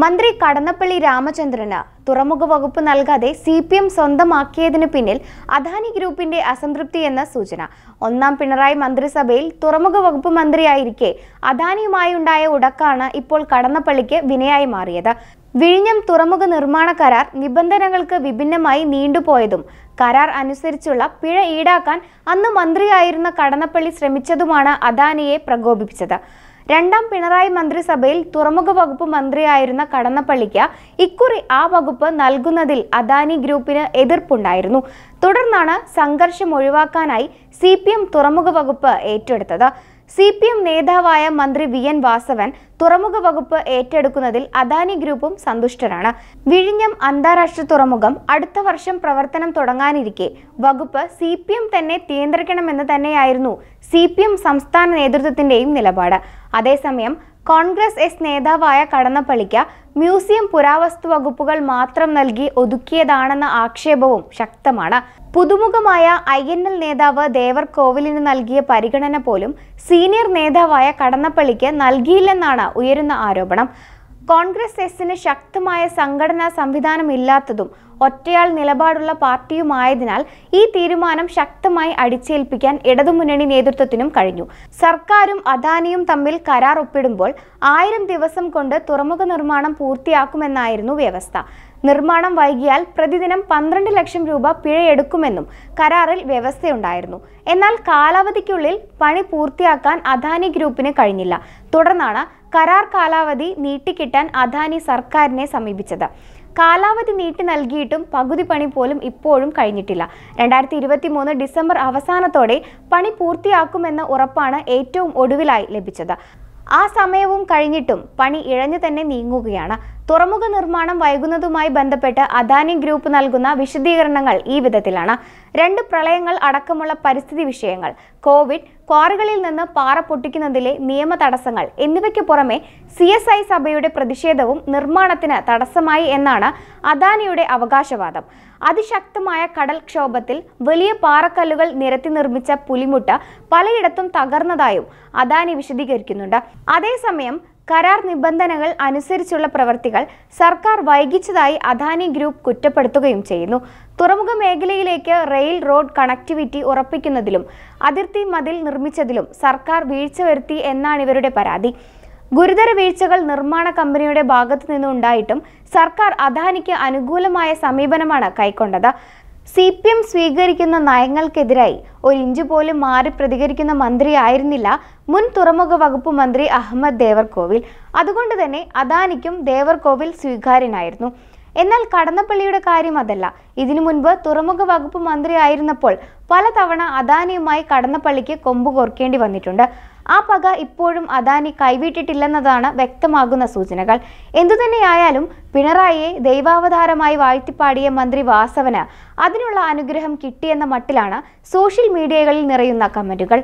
മന്ത്രി കടന്നപ്പള്ളി രാമചന്ദ്രന് തുറമുഖ വകുപ്പ് നൽകാതെ CPM സ്വന്തമാക്കിയതിന് പിന്നിൽ അദാനി ഗ്രൂപ്പിന്റെ അസംതൃപ്തിയെന്ന സൂചന. ഒന്നാം പിണറായി മന്ത്രിസഭയിൽ തുറമുഖ വകുപ്പ് മന്ത്രിയായിരിക്കെ അദാനിയുമായുണ്ടായ ഉടക്കാണ് ഇപ്പോൾ കടന്നപ്പള്ളിക്ക് വിനയായി മാറിയത്. വിഴിഞ്ഞം തുറമുഖ നിർമ്മാണ കരാർ നിബന്ധനകൾക്ക് വിഭിന്നമായി നീണ്ടുപോയതും കരാർ അനുസരിച്ചുള്ള പിഴ ഈടാക്കാൻ അന്ന് മന്ത്രിയായിരുന്ന കടന്നപ്പള്ളി ശ്രമിച്ചതുമാണ് അദാനിയെ പ്രകോപിപ്പിച്ചത്. രണ്ടാം പിണറായി മന്ത്രിസഭയിൽ തുറമുഖ വകുപ്പ് മന്ത്രിയായിരുന്ന കടന്നപ്പള്ളിക്ക് ഇക്കുറി ആ വകുപ്പ് നൽകുന്നതിൽ അദാനി ഗ്രൂപ്പിന് എതിർപ്പുണ്ടായിരുന്നു. തുടർന്നാണ് സംഘർഷം ഒഴിവാക്കാനായി CPM തുറമുഖ വകുപ്പ് ഏറ്റെടുത്തത്. CPM നേതാവായ മന്ത്രി VN വാസവൻ തുറമുഖ വകുപ്പ് ഏറ്റെടുക്കുന്നതിൽ അദാനി ഗ്രൂപ്പും സന്തുഷ്ടരാണ്. വിഴിഞ്ഞം അന്താരാഷ്ട്ര തുറമുഖം അടുത്ത വർഷം പ്രവർത്തനം തുടങ്ങാനിരിക്കെ വകുപ്പ് CPM തന്നെ നിയന്ത്രിക്കണമെന്ന് തന്നെയായിരുന്നു CPM സംസ്ഥാന നേതൃത്വത്തിന്റെയും നിലപാട്. അതേസമയം കോൺഗ്രസ് നേതാവായ കടന്നപ്പള്ളിക്ക് മ്യൂസിയം പുരാവസ്തു വകുപ്പുകൾ മാത്രം നൽകി ഒതുക്കിയതാണെന്ന ആക്ഷേപവും ശക്തമാണ്. പുതുമുഖമായ INL നേതാവ് ദേവർകോവിലിന് നൽകിയ പരിഗണന പോലും സീനിയർ നേതാവായ കടന്നപ്പള്ളിക്ക് നൽകിയില്ലെന്നാണ് ഉയരുന്ന ആരോപണം. കോൺഗ്രസ് ശക്തമായ സംഘടനാ സംവിധാനമില്ലാത്തതും ഒറ്റയാൾ നിലപാടുള്ള പാർട്ടിയുമായതിനാൽ ഈ തീരുമാനം ശക്തമായി അടിച്ചേൽപ്പിക്കാൻ ഇടതുമുന്നണി നേതൃത്വത്തിനും കഴിഞ്ഞു. സർക്കാരും അദാനിയും തമ്മിൽ കരാർ ഒപ്പിടുമ്പോൾ 1000 ദിവസം കൊണ്ട് തുറമുഖ നിർമ്മാണം പൂർത്തിയാക്കുമെന്നായിരുന്നു വ്യവസ്ഥ. നിർമ്മാണം വൈകിയാൽ പ്രതിദിനം 12 ലക്ഷം രൂപ പിഴയെടുക്കുമെന്നും കരാറിൽ വ്യവസ്ഥയുണ്ടായിരുന്നു. എന്നാൽ കാലാവധിക്കുള്ളിൽ പണി പൂർത്തിയാക്കാൻ അദാനി ഗ്രൂപ്പിന് കഴിഞ്ഞില്ല. തുടർന്നാണ് കരാർ കാലാവധി നീട്ടിക്കിട്ടാൻ അദാനി സർക്കാരിനെ സമീപിച്ചത്. കാലാവധി നീട്ടി നൽകിയിട്ടും പകുതി പണി പോലും ഇപ്പോഴും കഴിഞ്ഞിട്ടില്ല. 2023 ഡിസംബർ അവസാനത്തോടെ പണി പൂർത്തിയാക്കുമെന്ന ഉറപ്പാണ് ഏറ്റവും ഒടുവിലായി ലഭിച്ചത്. ആ സമയവും കഴിഞ്ഞിട്ടും പണി ഇഴഞ്ഞു തന്നെ നീങ്ങുകയാണ്. തുറമുഖ നിർമ്മാണം വൈകുന്നതുമായി ബന്ധപ്പെട്ട് അദാനി ഗ്രൂപ്പ് നൽകുന്ന വിശദീകരണങ്ങൾ ഈ വിധത്തിലാണ്. 2 പ്രളയങ്ങൾ അടക്കമുള്ള പരിസ്ഥിതി വിഷയങ്ങൾ, കോവിഡ്, ക്വാറികളിൽ നിന്ന് പാറ പൊട്ടിക്കുന്നതിലെ നിയമ തടസ്സങ്ങൾ എന്നിവയ്ക്ക് പുറമെ CSI സഭയുടെ പ്രതിഷേധവും നിർമ്മാണത്തിന് തടസ്സമായി എന്നാണ് അദാനിയുടെ അവകാശവാദം. അതിശക്തമായ കടൽക്ഷോഭത്തിൽ വലിയ പാറക്കല്ലുകൾ നിരത്തി നിർമ്മിച്ച പുലിമുട്ട് പലയിടത്തും തകർന്നതായും അദാനി വിശദീകരിക്കുന്നുണ്ട്. അതേസമയം കരാർ നിബന്ധനകൾ അനുസരിച്ചുള്ള പ്രവർത്തികൾ സർക്കാർ വൈകിച്ചതായി അദാനി ഗ്രൂപ്പ് കുറ്റപ്പെടുത്തുകയും ചെയ്യുന്നു. തുറമുഖ മേഖലയിലേക്ക് റെയിൽ റോഡ് കണക്ടിവിറ്റി ഉറപ്പിക്കുന്നതിലും അതിർത്തി മതിൽ നിർമ്മിച്ചതിലും സർക്കാർ വീഴ്ച വരുത്തി എന്നാണ് ഇവരുടെ പരാതി. ഗുരുതര വീഴ്ചകൾ നിർമ്മാണ കമ്പനിയുടെ ഭാഗത്തു നിന്നുണ്ടായിട്ടും സർക്കാർ അദാനിക്ക് അനുകൂലമായ സമീപനമാണ് കൈക്കൊണ്ടത്. CPM സ്വീകരിക്കുന്ന നയങ്ങൾക്കെതിരായി 1 ഇഞ്ച് പോലും മാറി പ്രതികരിക്കുന്ന മന്ത്രിയായിരുന്നില്ല മുൻ തുറമുഖ വകുപ്പ് മന്ത്രി അഹമ്മദ് ദേവർകോവിൽ. അതുകൊണ്ട് തന്നെ അദാനിക്കും ദേവർകോവിൽ സ്വീകാര്യനായിരുന്നു. എന്നാൽ കടന്നപ്പള്ളിയുടെ കാര്യം അതല്ല. ഇതിനു മുൻപ് തുറമുഖ വകുപ്പ് മന്ത്രിയായിരുന്നപ്പോൾ പലതവണ അദാനിയുമായി കടന്നപ്പള്ളിക്ക് കൊമ്പ് കോർക്കേണ്ടി വന്നിട്ടുണ്ട്. ആ പക ഇപ്പോഴും അദാനി കൈവിട്ടിട്ടില്ലെന്നതാണ് വ്യക്തമാകുന്ന സൂചനകൾ. എന്തുതന്നെയായാലും പിണറായിയെ ദൈവാവതാരമായി വാഴ്ത്തിപ്പാടിയ മന്ത്രി വാസവന് അതിനുള്ള അനുഗ്രഹം കിട്ടിയെന്ന മട്ടിലാണ് സോഷ്യൽ മീഡിയകളിൽ നിറയുന്ന കമന്റുകൾ.